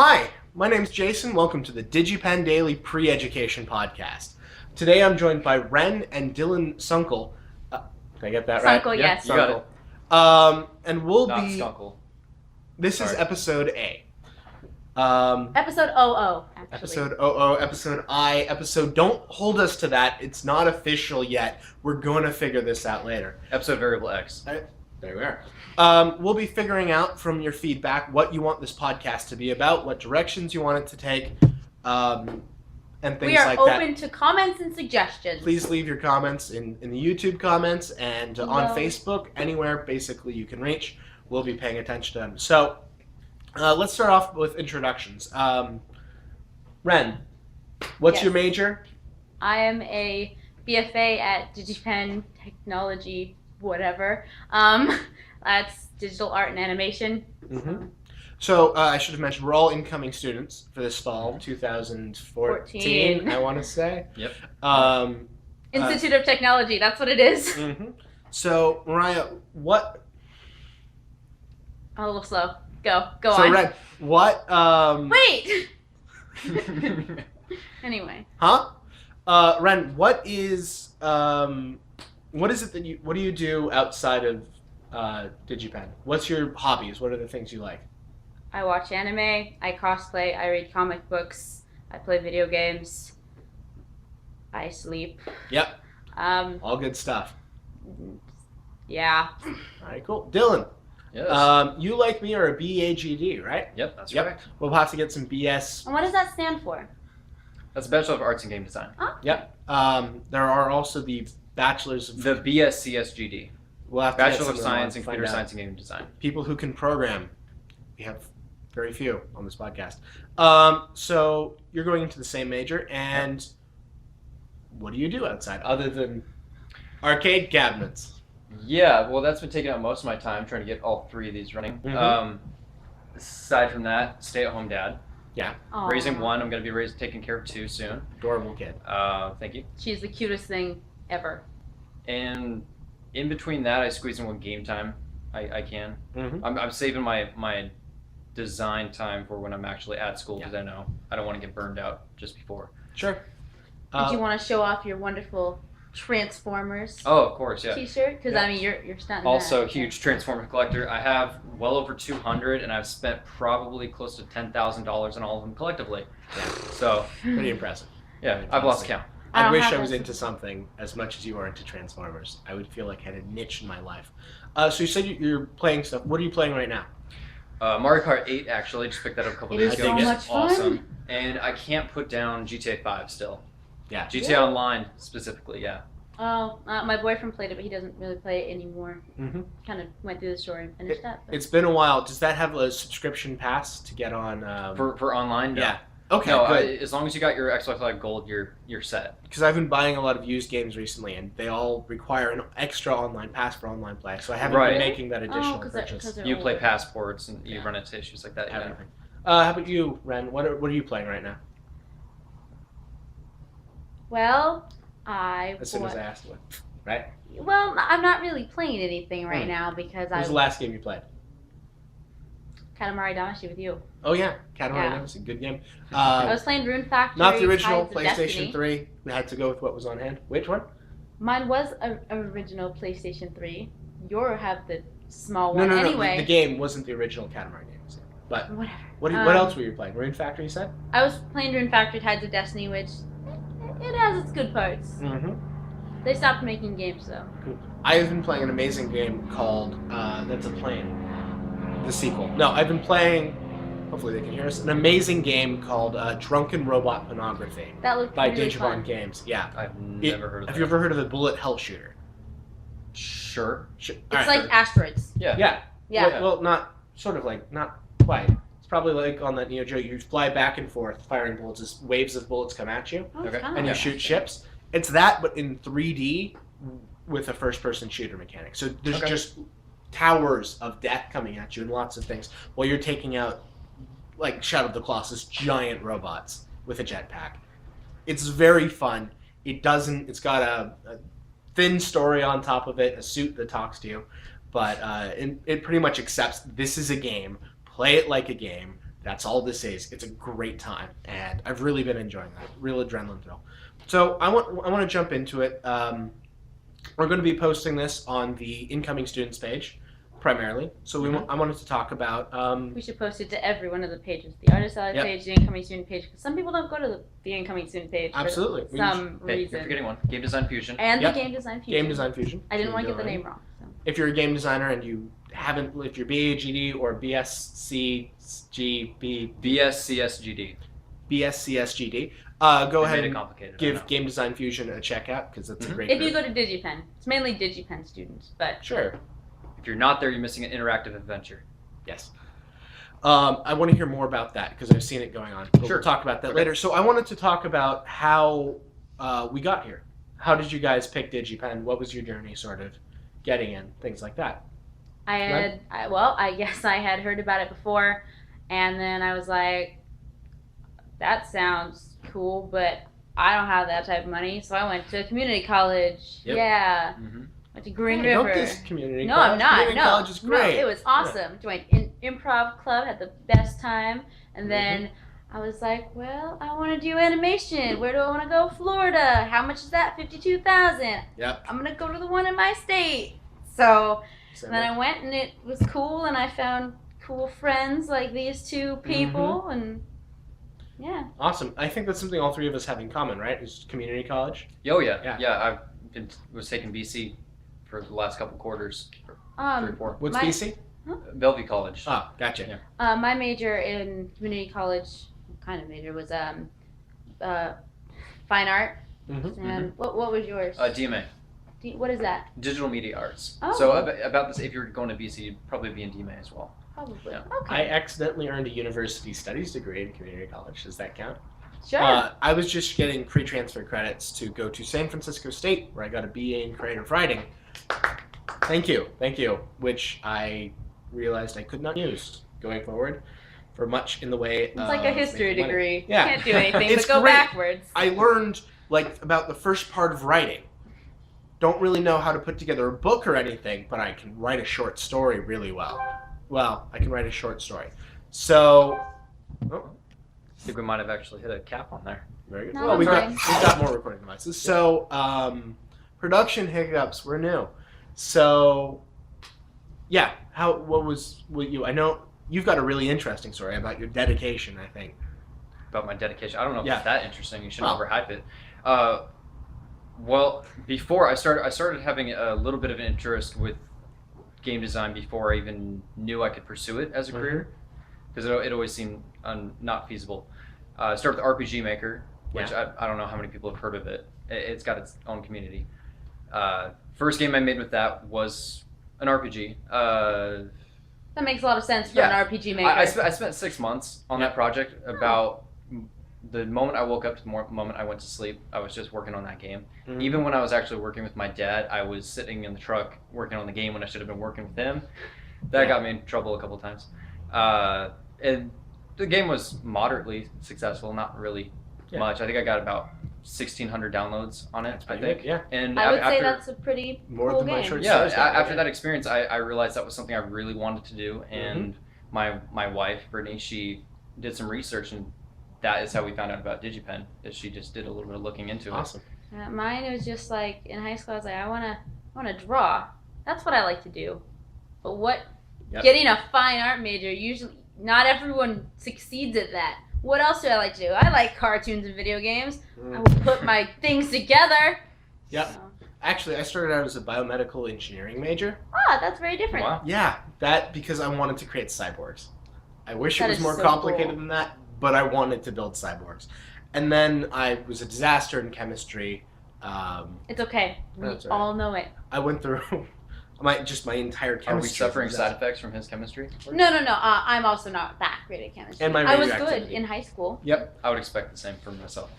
Hi, my name's Jason. Welcome to the Digipen Daily Pre-Education Podcast. Today I'm joined by Ren and Dylan Sunkel. Can I get that right? Sunkel, yes. You got it. And we'll Not be... Skunkle. This is Sorry. episode A. Episode 00, actually. Episode 00, episode I, episode... Don't hold us to that. It's not official yet. We're going to figure this out later. Episode variable X. There we are. We'll be figuring out from your feedback what you want this podcast to be about, what directions you want it to take, and things We are like open that. to comments and suggestions. Please leave your comments in the YouTube comments and on No. Facebook, anywhere basically you can reach. We'll be paying attention to them. So let's start off with introductions. Ren, what's Yes. your major? I am a BFA at Digipen Technology, whatever. That's digital art and animation. Mm-hmm. So I should have mentioned we're all incoming students for this fall, 2014, I want to say. Yep. Institute of Technology, that's what it is. Mm-hmm. So Mariah, what? A little slow. Go So on. Ren, what? Wait! Anyway. Huh? Ren, what is it that what do you do outside of Digipen? What's your hobbies? What are the things you like? I watch anime, I cosplay, I read comic books, I play video games, I sleep. Yep. Um, All good stuff. yeah. All right, cool. Dylan, Yes. you like me are a BAGD, right? Yep, that's Yep. right. We'll have to get some BS. And what does that stand for? That's a Bachelor of Arts in Game Design. Yep. There are also the bachelors of. The BSCSGD. We'll have to get Bachelor some of them Science on, in find Computer out. Science and Game Design. People who can program. We have very few on this podcast. So you're going into the same major, and what do you do outside other than arcade cabinets? Yeah, well, that's been taking up most of my time trying to get all three of these running. Mhm. Aside from that, stay-at-home dad. Aw. Raising one, I'm going to be taking care of two soon. Adorable kid. Thank you. She's the cutest thing ever. And in between that, I squeeze in one game time. I can. Mm-hmm. I'm saving my design time for when I'm actually at school because I know I don't want to get burned out just before. Sure. Did you want to show off your wonderful Transformers Oh, of course, yeah. t-shirt? Because, Yeah. I mean, you're stunting Also, that. huge Transformer collector. I have well over 200, and I've spent probably close to $10,000 on all of them collectively. Yeah. So, Pretty impressive. yeah, I've lost count. I I don't wish have I was those. into something as much as you are into Transformers. I would feel like I had a niche in my life. So you said you're playing stuff. What are you playing right now? Mario Kart 8, actually, just picked that up a couple It days is ago. so It's much fun. awesome. And I can't put down GTA 5 still. Yeah. GTA Really? Online, specifically, yeah. Oh, my boyfriend played it, but he doesn't really play it anymore. Mm-hmm. Kind of went through the story and finished that. But It's been a while. Does that have a subscription pass to get on? For online, no. Yeah. Okay, No, good. as long as you got your Xbox Live Gold, you're set. Because I've been buying a lot of used games recently, and they all require an extra online pass for online play. So I haven't Right. been making that additional 'cause purchase. they're You play older. passports, and you Yeah. run into issues like that. Yeah. Everything. How about you, Ren? What are you playing right now? Well, I As soon as bought- I asked what. Right? Well, I'm not really playing anything right Hmm. now because What was the last game you played? Katamari Damacy with you. Oh yeah, Katamari Yeah. Damacy, good game. I was playing Rune Factory. Not the original Tides of PlayStation Destiny. 3. We had to go with what was on hand. Which one? Mine was a original PlayStation 3. Your have the small No, one no, no. anyway. The game wasn't the original Katamari game. But Whatever. what else were you playing? Rune Factory, you said? I was playing Rune Factory Tides of Destiny, which it has its good parts. Mm-hmm. They stopped making games though. I've been playing an amazing game called That's a Plane. The sequel. No, I've been playing. Hopefully they can hear us. An amazing game called Drunken Robot Pornography That looked by really Digipen fun. Games. Yeah. I've never heard of that. Have you ever heard of the bullet hell shooter? Sure. It's like asteroids. Yeah. Yeah. Yeah. Well, not sort of like not quite. It's probably like on that Neo Geo. You fly back and forth, firing bullets as waves of bullets come at you, Oh, it's Okay. kinda and you like shoot that. ships. It's that, but in 3D with a first-person shooter mechanic. So there's Okay. just towers of death coming at you and lots of things while you're taking out, like Shadow of the Colossus, giant robots with a jetpack. It's very fun. It's got a thin story on top of it, a suit that talks to you, but it pretty much accepts this is a game. Play it like a game. That's all this is. It's a great time, and I've really been enjoying that. Real adrenaline thrill. So I want to jump into it. We're going to be posting this on the incoming students page, primarily. So I wanted to talk about. We should post it to every one of the pages: the artist alley Yep. page, the incoming student page. Because some people don't go to the incoming student page Absolutely. for some Hey, reason. you're forgetting one. Game Design Fusion. And Yep. the game design fusion. Game Design Fusion. I didn't want to So get the you name wrong. So. If you're a game designer and you haven't, if you're BAGD or BSCGB, BSCSGD. BSCSGD, go I made ahead it and complicated. I give know. Game Design Fusion a check out because that's a great. If you group. go to Digipen, it's mainly Digipen students, but Sure. If you're not there, you're missing an interactive adventure. Yes. I want to hear more about that because I've seen it going on. But Sure. We'll talk about that Okay. later. So I wanted to talk about how we got here. How did you guys pick Digipen? What was your journey sort of getting in? Things like that. I guess I had heard about it before, and then I was like, that sounds cool, but I don't have that type of money, so I went to community college. Yep. Yeah, Mm-hmm. went to Green Hey, River. Don't diss community No, college. I'm not. Community No, college is great. No, it was awesome. Joined in improv club, had the best time, and Mm-hmm. then I was like, well, I want to do animation. Where do I want to go? Florida. How much is that? $52,000. Yep. I'm gonna go to the one in my state. So Same then way. I went, and it was cool, and I found cool friends like these two people, Mm-hmm. and yeah. Awesome. I think that's something all three of us have in common, right? Is community college. Oh yeah. Yeah. Was taking BC for the last couple quarters, 3 or Um, 4. What's My- BC? Bellevue College. Oh, gotcha. Yeah. my major in community college, kind of major, was fine art. Mm-hmm. And what was yours? DMA, What is that? Digital Media Arts. Oh. So about this, if you were going to BC, you'd probably be in DMA as well. Probably. Yeah. Okay. I accidentally earned a university studies degree in community college. Does that count? Sure. I was just getting pre-transfer credits to go to San Francisco State, where I got a BA in creative writing. Thank you. Which I realized I could not use going forward for much in the way It's like a history making money. degree. Yeah. You can't do anything It's but go great. backwards. I learned like about the first part of writing. Don't really know how to put together a book or anything, but I can write a short story really well. Well, I can write a short story. So, oh, I think we might have actually hit a cap on there. very good. No, Well, we've that's got more recording devices. So, production hiccups were new. So, yeah. What you? I know you've got a really interesting story about your dedication. I think. About my dedication. I don't know if Yeah. it's that interesting. You shouldn't Well. overhype it. Well, before I started having a little bit of an interest with game design before I even knew I could pursue it as a career, because it always seemed not feasible. I started with RPG Maker, which I don't know how many people have heard of it. It's got its own community. First game I made with that was an RPG. That makes a lot of sense for Yeah. an RPG maker. I spent 6 months on that project. About the moment I woke up to the moment I went to sleep, I was just working on that game. Mhm. Even when I was actually working with my dad, I was sitting in the truck working on the game when I should have been working with him. That got me in trouble a couple of times. And the game was moderately successful, not really much. I think I got about 1,600 downloads on it. That's I pretty think. good, yeah. And I would after, say that's a pretty More cool than my game. short yeah, stories got me, after yeah. that experience, I realized that was something I really wanted to do. And my wife, Brittany, she did some research, and that is how we found out about Digipen, is she just did a little bit of looking into Awesome. Mine was just like in high school. I was like, I wanna draw. That's what I like to do. But Yep. getting a fine art major, usually not everyone succeeds at that. What else do I like to do? I like cartoons and video games. I will put my things together. Yep. So. Actually, I started out as a biomedical engineering major. That's very it. different. Wow. Yeah, that because I wanted to create cyborgs. I wish That it was is more so complicated cool. than that, but I wanted to build cyborgs. And then I was a disaster in chemistry. It's okay. We That's all right. all know it. I went through my entire chemistry. Are we suffering was a side disaster. effects from his chemistry? No. I'm also not that great at chemistry. And my I was good radioactivity. in high school. I would expect the same for myself.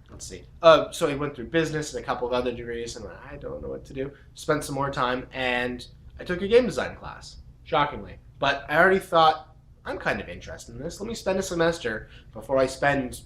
Let's see. So I went through business and a couple of other degrees, and I don't know what to do. Spent some more time, and I took a game design class, shockingly. But I already thought, I'm kind of interested in this. Let me spend a semester before I spend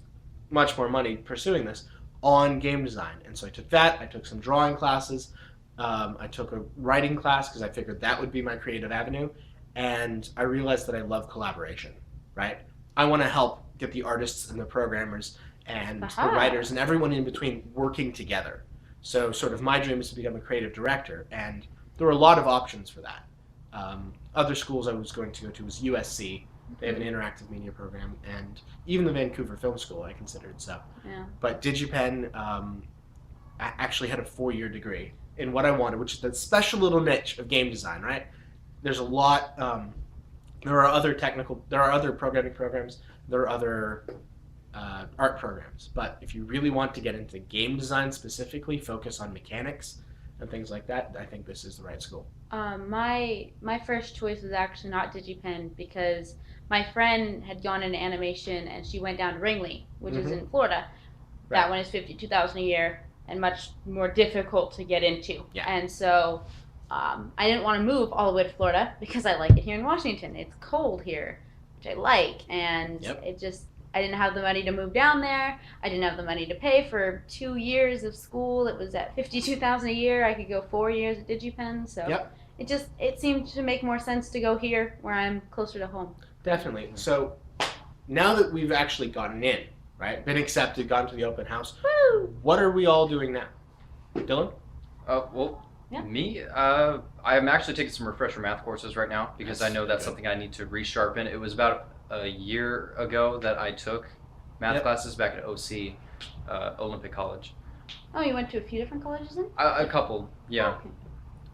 much more money pursuing this on game design. And so I took that. I took some drawing classes. I took a writing class because I figured that would be my creative avenue. and I realized that I love collaboration, right? I want to help get the artists and the programmers and the writers and everyone in between working together. So sort of my dream is to become a creative director, and there were a lot of options for that. Other schools I was going to go to was USC. They have an interactive media program, and even the Vancouver Film School I considered. So, Yeah. but Digipen actually had a 4-year degree in what I wanted, which is that special little niche of game design, right? There's a lot. There are other programming programs. There are other art programs. But if you really want to get into game design specifically, focus on mechanics and things like that, I think this is the right school. My first choice was actually not Digipen because my friend had gone into animation and she went down to Ringley, which is in Florida. Right. That one is $52,000 a year and much more difficult to get into. Yeah. And so I didn't want to move all the way to Florida because I like it here in Washington. It's cold here, which I like, and I didn't have the money to move down there. I didn't have the money to pay for 2 years of school. It was at $52,000 a year. I could go 4 years at Digipen, so it seemed to make more sense to go here where I'm closer to home. Definitely. So now that we've actually gotten in, right, been accepted, gone to the open house, what are we all doing now? Dylan? Me, I'm actually taking some refresher math courses right now because I know that's something I need to resharpen. It was about a year ago that I took math classes back at OC, Olympic College. Oh, you went to a few different colleges then? A couple, yeah. Okay.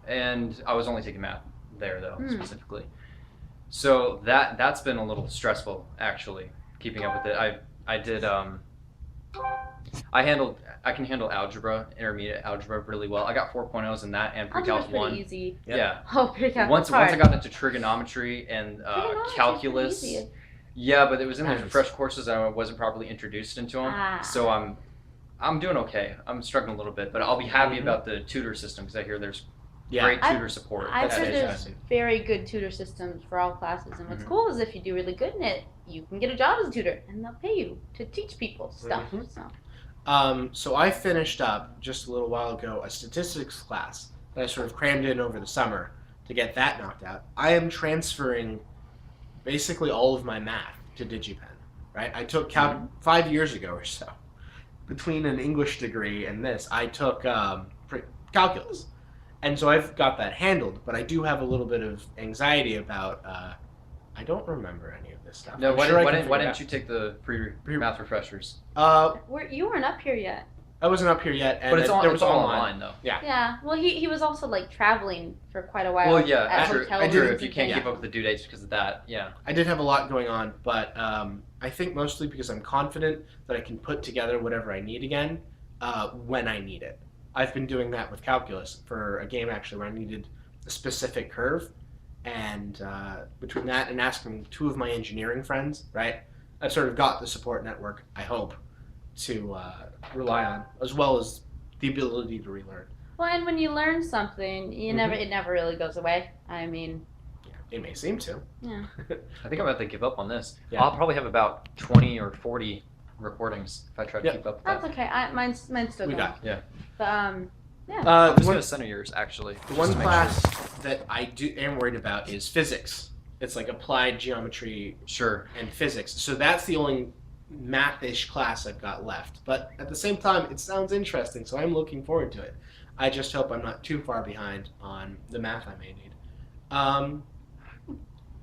And I was only taking math there though, specifically. So that's been a little stressful actually, keeping up with it. I can handle algebra, intermediate algebra really well. I got 4.0s in that and pre-calc 1. Pretty easy. Yeah. Oh, pre-calc. Once I got into trigonometry and calculus. Pretty easy. Yeah, but it was in those refresh courses and I wasn't properly introduced into them. So I'm doing okay. I'm struggling a little bit, but I'll be happy about the tutor system because I hear there's great tutor support. I've heard there's very good tutor systems for all classes, and what's cool is if you do really good in it, you can get a job as a tutor, and they'll pay you to teach people stuff. So I finished up just a little while ago a statistics class that I sort of crammed in over the summer to get that knocked out. I am transferring basically all of my math to Digipen, right? I took 5 years ago or so. Between an English degree and this, I took calculus. And so I've got that handled, but I do have a little bit of anxiety about, I don't remember any of this stuff. No, why didn't you take the pre-math refreshers? You weren't up here yet. I wasn't up here yet, and but it's there was all online though. Yeah. Well, he was also like traveling for quite a while. Well, yeah, after if you can't keep up with the due dates because of that, yeah. I did have a lot going on, but I think mostly because I'm confident that I can put together whatever I need again when I need it. I've been doing that with calculus for a game actually where I needed a specific curve, and between that and asking 2 of my engineering friends, right, I've sort of got the support network, I hope, to rely on, as well as the ability to relearn. Well, and when you learn something, it never really goes away. I mean, it may seem to. Yeah. I think I'm about to give up on this. Yeah. I'll probably have about 20 or 40 recordings if I try to keep up with that. That's okay. Mine's still going. Yeah. But, I'm just going to center yours, actually. The one class that I am worried about is physics. It's like applied geometry and physics. So that's the only math-ish class I've got left. But at the same time, it sounds interesting, so I'm looking forward to it. I just hope I'm not too far behind on the math I may need.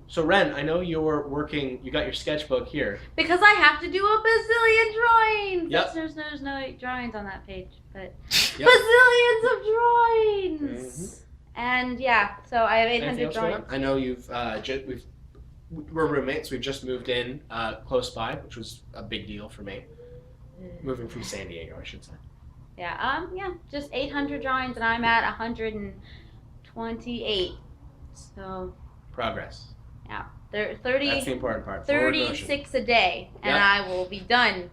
So Ren, I know you're working, you got your sketchbook here. Because I have to do a bazillion drawings! Yep. There's no drawings on that page, but bazillions of drawings! And yeah, so I have 800 drawings. I know we're roommates, we've just moved in close by, which was a big deal for me. Moving from San Diego, I should say. Yeah, just 800 drawings, and I'm at 128. So progress. Yeah, there 30. That's the important part. 36 a day, and I will be done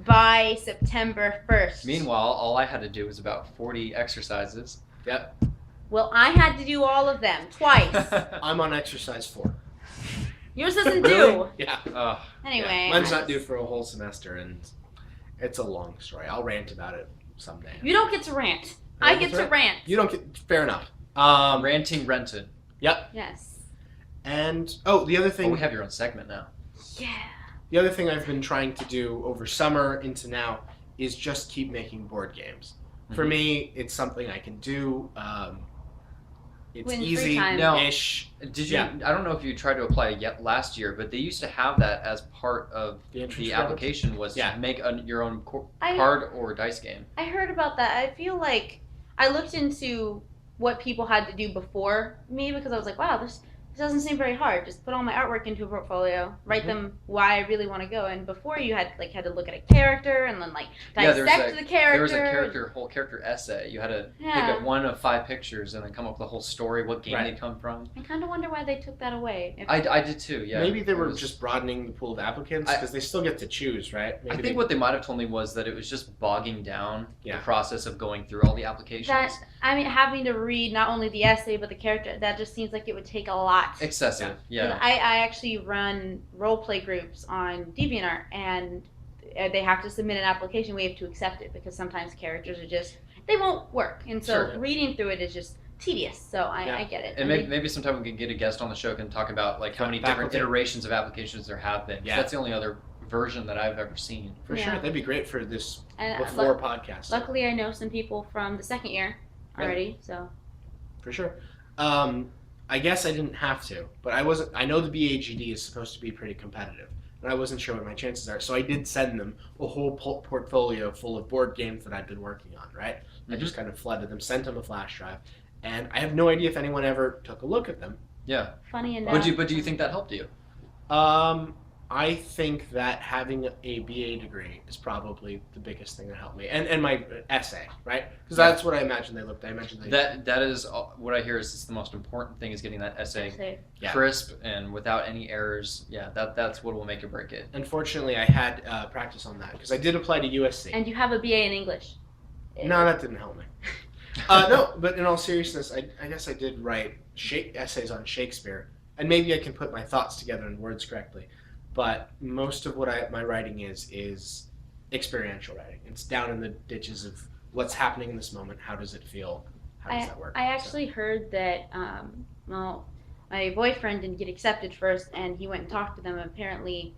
by September 1st. Meanwhile, all I had to do was about 40 exercises. Yep. Well, I had to do all of them twice. I'm on exercise 4. Yours isn't due. Yeah. Anyway. Mine's not due for a whole semester, and it's a long story. I'll rant about it someday. You don't get to rant. I get to rant. You don't get. Fair enough. Ranting rented. Yep. Yes. And the other Oh, thing we have your own segment now. Yeah. the other thing I've been trying to do over summer into now is just keep making board games. For Mhm. me, it's something I can do. It's When free easy time. ish. Did you? Yeah. I don't know if you tried to apply it yet last year, but they used to have that as part of The entrance the programs? application was Yeah. to make your own I- card or dice game. I heard about that. I feel like I looked into what people had to do before me because I was like, wow, this doesn't seem very hard. Just put all my artwork into a portfolio, write Mhm. them why I really want to go. And before you had to look at a character and then Yeah, dissect the character. There was a whole character essay. You had to pick Yeah. up one of 5 pictures and then come up with the whole story, what game Right. they come from. I kind of wonder why they took that away. I did too. Yeah. Maybe they It were was- just broadening the pool of applicants because they still get to choose, right? Maybe I think what they might have told me was that it was just bogging down Yeah. the process of going through all the applications. Having to read not only the essay but the character, that just seems like it would take a lot. Excessive. 'Cause Yeah. I actually run role play groups on DeviantArt, and they have to submit an application. We have to accept it because sometimes characters are they won't work, and so Sure. reading through it is just tedious. So I get it. And maybe sometime we can get a guest on the show can talk about how many different Faculty. iterations of applications there have been. 'Cause Yeah. That's the only other version that I've ever seen. For sure, that'd be great for this And before podcast. luckily, I know some people from the second year already. So For sure. I guess I didn't have to, but I know the BAGD is supposed to be pretty competitive, and I wasn't sure what my chances are. So I did send them a whole portfolio full of board games that I've been working on. Right. I just kind of flooded them, sent them a flash drive, and I have no idea if anyone ever took a look at them. Yeah. funny enough. But do you think that helped you? I think that having a BA degree is probably the biggest thing that helped me, and my essay, right? Because that's what I imagine they looked. I imagine they That is what I hear is the most important thing is getting that essay Yeah. crisp and without any errors. Yeah, that's what will make or break it. Unfortunately, I had practice on that because I did apply to USC. And you have a BA in English. No, that didn't help me. No, but in all seriousness, I guess I did write essays on Shakespeare, and maybe I can put my thoughts together in words correctly. But most of what my writing is experiential writing. It's down in the ditches of what's happening in this moment. How does it feel? How does that work? I actually heard that, my boyfriend didn't get accepted first, and he went and talked to them. Apparently,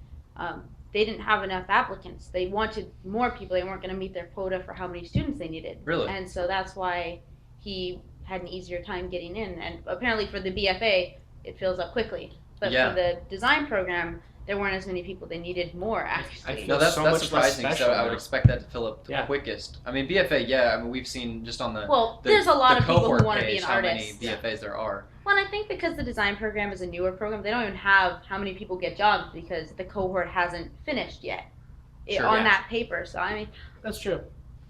they didn't have enough applicants. They wanted more people. They weren't going to meet their quota for how many students they needed. Really? And so that's why he had an easier time getting in. And apparently for the BFA, it fills up quickly. But Yeah. for the design program, there weren't as many people. They needed more, actually. I feel No, that's so much less surprising. So special I would now. expect that to fill up the Yeah. quickest. I mean, BFA, yeah. I mean, we've seen just on the Well, the- there's a lot the of people cohort who want to be page an how artist. many BFAs there are. Well, and I think because the design program is a newer program, they don't even have how many people get jobs because the cohort hasn't finished yet Sure, on yeah. that paper. So, I mean, That's true.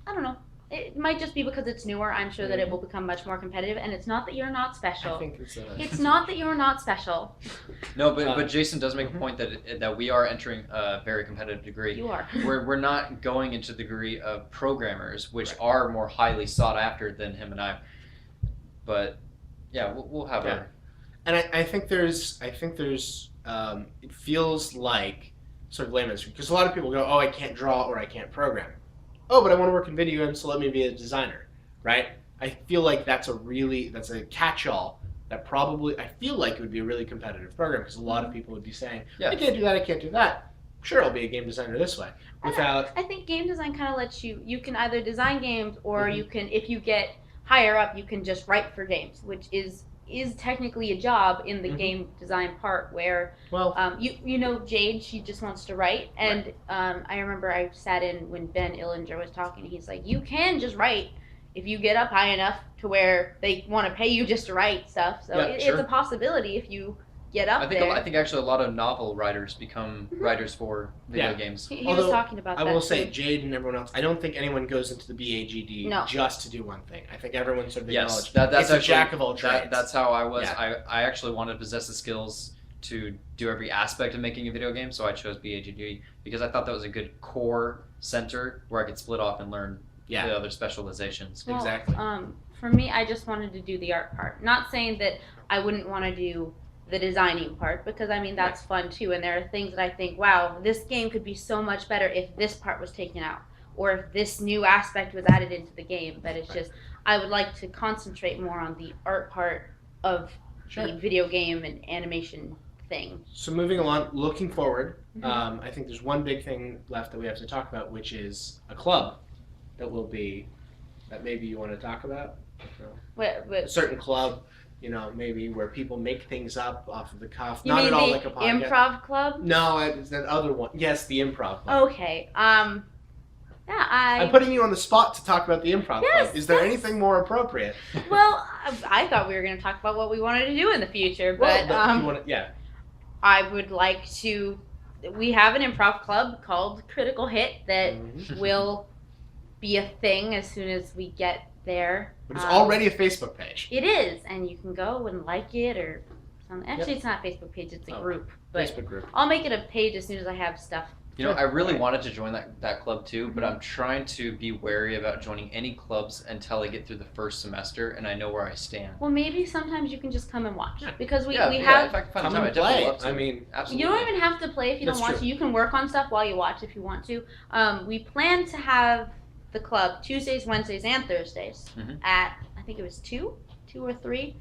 I don't know. It might just be because it's newer. I'm sure that it Mhm. will become much more competitive. And it's not that you're not I special. think it's It's not that you're not special. No, but Uh, Jason does make a mhm. point that we are entering a very competitive degree. You are. We're not going into the degree of programmers, which Right. are more highly sought after than him and I. But yeah, we'll have Yeah. our And I think there's it feels like sort of layman's because a lot of people go, oh, I can't draw or I can't program. Oh, but I want to work in video games, so let me be a designer, right? I feel like that's a catch-all that probably I feel like it would be a really competitive program because a lot of people would be saying, Yeah. I can't do that, I can't do that. Sure, I'll be a game designer this way without. I think game design kind of lets you can either design games or Mhm. you can, if you get higher up, you can just write for games, which is technically a job in the Mhm. game design part where Well, you know Jade, she just wants to write, and I remember I sat in when Ben Illinger was talking. He's like, you can just write if you get up high enough to where they want to pay you just to write stuff. So Yeah, it's a possibility if you get up I think there. I think actually a lot of novel writers become Mhm. writers for video Yeah. games. He was Although, talking about I that. will say, too. Jade and everyone else, I don't think anyone goes into the BAGD No. just to do one thing. I think everyone sort of Yes, acknowledges that's it's a actually, jack of all trades. that's how I was. Yeah. I actually wanted to possess the skills to do every aspect of making a video game, so I chose BAGD because I thought that was a good core center where I could split off and learn Yeah. the other specializations. Well, Exactly. For me, I just wanted to do the art part. Not saying that I wouldn't want to do the designing part, because I mean that's fun too. And there are things that I think, wow, this game could be so much better if this part was taken out, or if this new aspect was added into the game. But it's just I would like to concentrate more on the art part of the video game and animation thing. So moving along, looking forward, I think there's one big thing left that we have to talk about, which is a club that maybe you want to talk about. A certain club, maybe where people make things up off of the cuff. You Not mean at all the like a podcast. improv club? No, it's that other one. Yes, the improv club. Okay. I'm putting you on the spot to talk about the improv Yes, club. Is there yes. anything more appropriate? Well, I thought we were going to talk about what we wanted to do in the future, but I would like to. We have an improv club called Critical Hit that will be a thing as soon as we get there. But it's already a Facebook page. It is, and you can go and like it or something. Actually, It's not a Facebook page; it's a group. But Facebook group. I'll make it a page as soon as I have stuff. I really wanted to join that club too, but I'm trying to be wary about joining any clubs until I get through the first semester and I know where I stand. Well, maybe sometimes you can just come and watch because we have. If I can find Come time, and I definitely play. love to. I mean, absolutely. You don't even have to play if you don't want to. You can work on stuff while you watch if you want to. We plan to have the club Tuesdays, Wednesdays, and Thursdays at I think it was 2 or 3.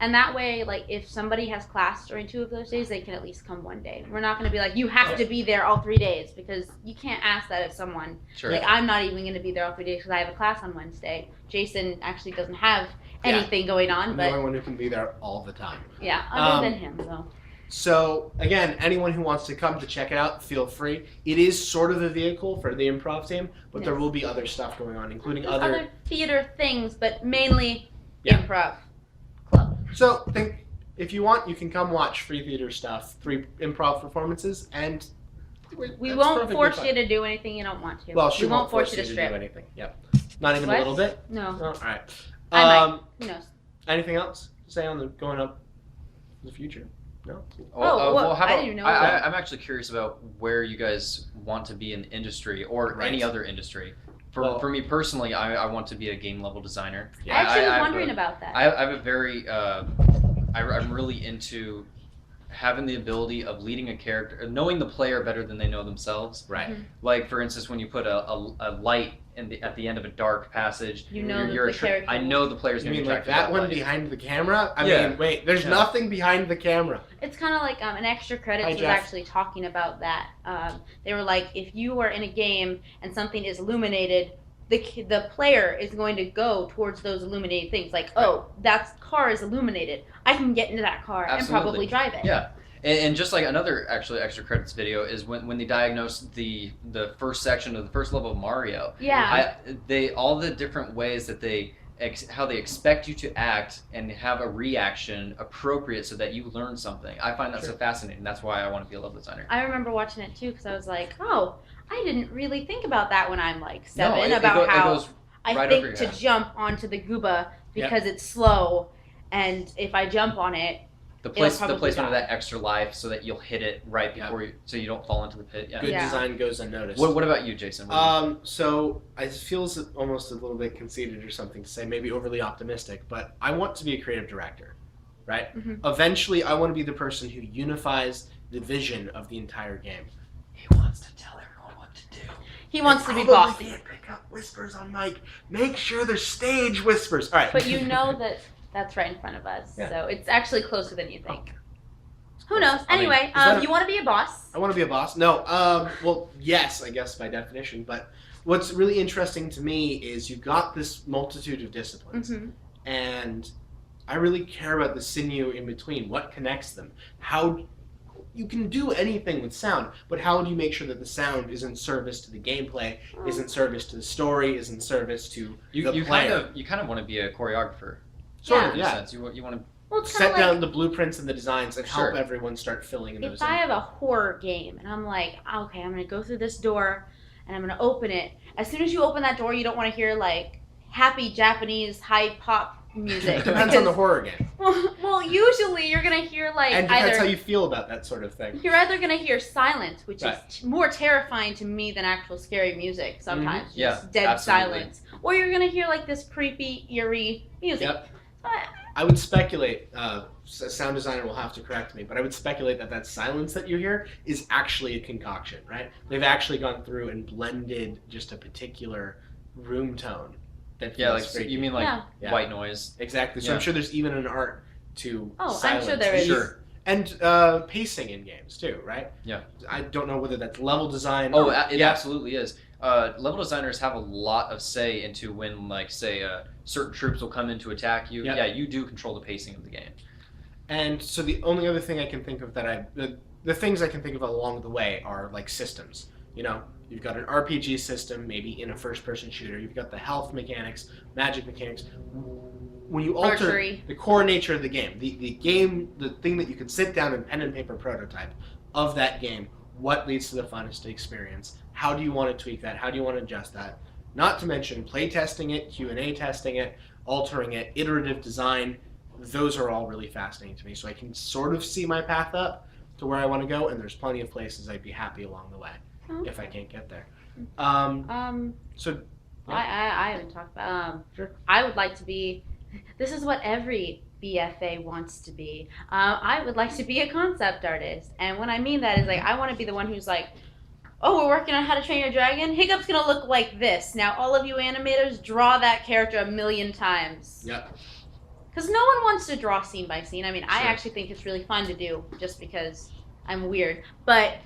And that way, like, if somebody has class during 2 of those days, they can at least come one day. We're not going to be like, you have to be there all 3 days, because you can't ask that of someone. Sure. Like, I'm not even going to be there all 3 days because I have a class on Wednesday. Jason actually doesn't have anything going on. I'm but the only one who can be there all the time. Yeah, other than him, though. So, again, anyone who wants to come to check it out, feel free. It is sort of a vehicle for the improv team, but there will be other stuff going on, including There's other theater things, but mainly improv. So, if you want, you can come watch free theater stuff, 3 improv performances, and we won't force you to do anything you don't want to. Well, she we won't force you to do strip. anything. Yep. Not even a little bit? No. Oh, all right. I might. Who knows? Anything else to say on the going up in the future? No? Well, how I about, didn't even know I'm actually curious about where you guys want to be in industry or any other industry. For me personally, I want to be a game level designer. Yeah. I actually was wondering about that. I have a very, I'm really into having the ability of leading a character, knowing the player better than they know themselves. Right. Like, for instance, when you put a light at the end of a dark passage, you know the character. I know the player's going to be attracted to that one light. behind the camera? I mean, wait, there's nothing behind the camera. It's kind of like an extra credits was actually talking about that. They were like, if you are in a game and something is illuminated, the player is going to go towards those illuminated things. Like, that car is illuminated. I can get into that car and probably drive it. Yeah. And just like another actually extra credits video is when they diagnosed the first section of the first level of Mario. Yeah. All the different ways that how they expect you to act and have a reaction appropriate so that you learn something. I find that so fascinating. That's why I want to be a level designer. I remember watching it too because I was like, I didn't really think about that when I'm like 7 about how I think to jump onto the gooba because it's slow, and if I jump on it, the placement of that extra life so that you'll hit it right before so you don't fall into the pit. Yeah. Good design goes unnoticed. What about you, Jason? So it feels almost a little bit conceited or something to say, maybe overly optimistic, but I want to be a creative director, right? Eventually, I want to be the person who unifies the vision of the entire game. He wants to tell everyone what to do. He wants to be bossy. Can't pick up whispers on mic. Make sure there's stage whispers. All right. But you know that's right in front of us, so it's actually closer than you think. Who knows? Anyway, you want to be a boss? I want to be a boss. No. Well, yes, I guess by definition. But what's really interesting to me is you've got this multitude of disciplines, and I really care about the sinew in between. What connects them? How you can do anything with sound, but how do you make sure that the sound is in service to the gameplay, is in service to the story, is in service to the player? You kind of want to be a choreographer. Sort of, in a sense. You want to set down the blueprints and the designs and help everyone start filling in those. If I have a horror game and I'm like, okay, I'm going to go through this door and I'm going to open it. As soon as you open that door, you don't want to hear like happy Japanese high pop music. Depends on the horror game. Well, usually you're going to hear like and depends how you feel about that sort of thing. You're either going to hear silence, which is more terrifying to me than actual scary music sometimes. Just dead silence. Or you're going to hear like this creepy, eerie music. Yep. I would speculate, a sound designer will have to correct me, but I would speculate that silence that you hear is actually a concoction, right? They've actually gone through and blended just a particular room tone that feels you mean like white noise? Exactly. So I'm sure there's even an art to Oh, I'm silence sure there these. is. Sure. And pacing in games too, right? Yeah. I don't know whether that's level design. Oh, it absolutely is. Level designers have a lot of say into when, like, say, certain troops will come in to attack you. Yep. Yeah, you do control the pacing of the game. And so the only other thing I can think of the things I can think of along the way are like systems. You know, you've got an RPG system, maybe in a first-person shooter. You've got the health mechanics, magic mechanics. When you alter Archery. the core nature of the game, the thing that you could sit down and pen and paper prototype of that game, what leads to the funnest experience? How do you want to tweak that? How do you want to adjust that? Not to mention play testing it, Q&A testing it, altering it, iterative design. Those are all really fascinating to me. So I can sort of see my path up to where I want to go, and there's plenty of places I'd be happy along the way if I can't get there. So I haven't talked about. Sure. I would like to be. This is what every BFA wants to be. I would like to be a concept artist, and what I mean that is like I want to be the one who's like, oh, we're working on How to Train Your Dragon. Hiccup's gonna look like this. Now all of you animators draw that character 1,000,000 times. Yep. Because no one wants to draw scene by scene. I mean, I Sure. actually think it's really fun to do just because I'm weird. But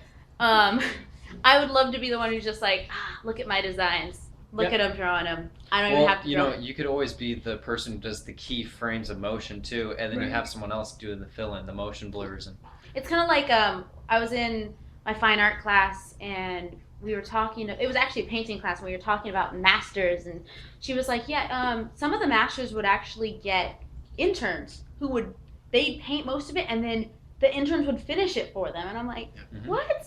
I would love to be the one who's just like, look at my designs. Look Yep. at them drawing them. I don't even Well, have to you draw know, you could always be the person who does the key frames of motion too, and then you Right. have someone else doing the fill-in, the motion blurs, and It's kind of like I was in my fine art class and we were talking. It was actually a painting class, and we were talking about masters. And she was like, "Yeah, some of the masters would actually get interns who they'd paint most of it, and then the interns would finish it for them." And I'm like, Mhm. "What?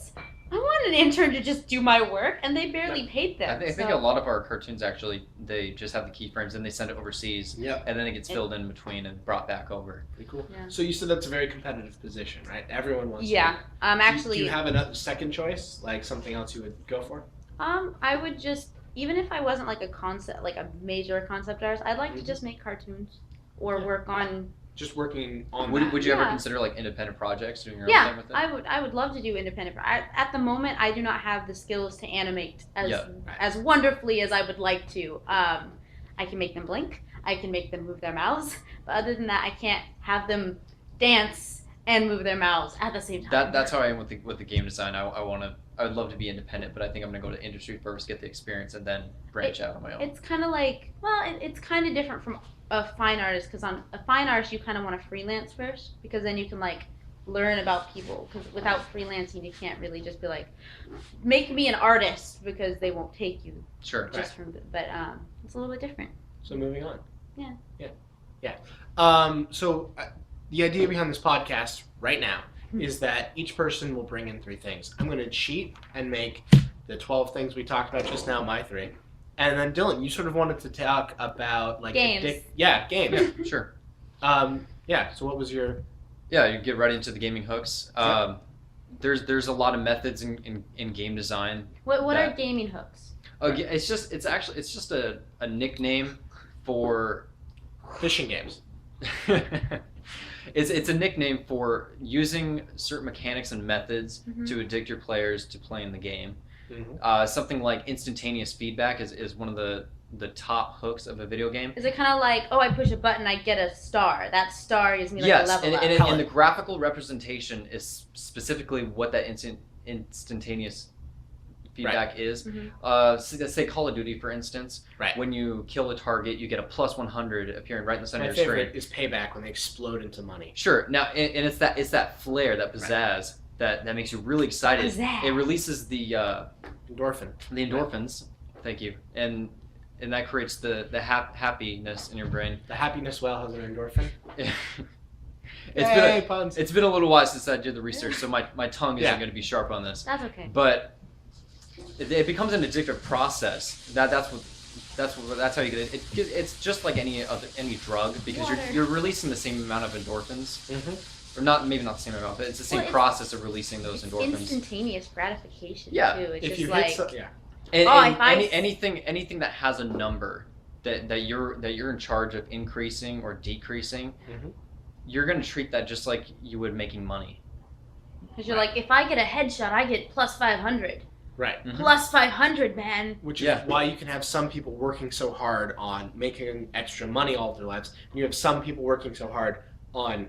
I want an intern to just do my work, and they barely paid them." I think a lot of our cartoons actually they just have the keyframes and they send it overseas, Yep. and then it gets filled in between and brought back over. Pretty cool. Yeah. So you said that's a very competitive position, right? Everyone wants Yeah. to do that. Actually, Do you have a second choice, like something else you would go for? I would just, even if I wasn't like a major concept artist, I'd like to Mhm. just make cartoons or Yeah. work on. Just working on Would, that. would you ever Yeah. consider like independent projects, doing your own Yeah, thing with it? I would love to do independent. At the moment, I do not have the skills to animate Yeah. as wonderfully as I would like to. I can make them blink. I can make them move their mouths. But other than that, I can't have them dance and move their mouths at the same time. That's how I am with the game design. I would love to be independent, but I think I'm gonna go to industry first, get the experience, and then branch out on my own. It's kind of like, well, it's kind of different from a fine artist, because on a fine artist you kind of want to freelance first, because then you can like learn about people, because without freelancing you can't really just be like, make me an artist, because they won't take you Sure. just from, but it's a little bit different. So moving on. Yeah. So the idea behind this podcast right now is that each person will bring in 3 things. I'm going to cheat and make the 12 things we talked about just now my 3. And then Dylan, you sort of wanted to talk about like Games. games. Yeah, Games. sure. So what was your? Yeah, you get right into the gaming hooks. There's a lot of methods in game design. What are That- gaming hooks? It's just a nickname for Fishing games. it's a nickname for using certain mechanics and methods Mhm. to addict your players to playing the game. Mm-hmm. Something like instantaneous feedback is one of the top hooks of a video game. Is it kind of like, oh, I push a button, I get a star. That star gives me like Yes, a level and up. the graphical representation is specifically what that instantaneous feedback is. Mhm. Say Call of Duty, for instance. Right. When you kill a target, you get a plus 100 appearing right in the center My of your screen. favorite is Payback when they explode into money. Sure. Now, and it's that flair, that pizzazz that makes you really excited. Pizzazz. It releases the Endorphin. endorphins. Thank you. And that creates the happiness in your brain. The happiness well has an endorphin. It's Puns. been a little while since I did the research, so my tongue isn't Yeah. going to be sharp on this. That's okay. But it becomes an addictive process. That's how you get it. It's just like any drug, because Water. you're releasing the same amount of endorphins, Mm-hmm. or maybe not the same amount, but it's the same Well, process of releasing those It's endorphins. instantaneous gratification Yeah. too. It's If just you like, hit yeah. And, Oh, and if I- anything that has a number that you're in charge of increasing or decreasing, Mhm. you're gonna treat that just like you would making money. because you're like, if I get a headshot, I get plus 500. Right. Mhm. Plus 500, man. Which is Yeah. why you can have some people working so hard on making extra money all their lives, and you have some people working so hard on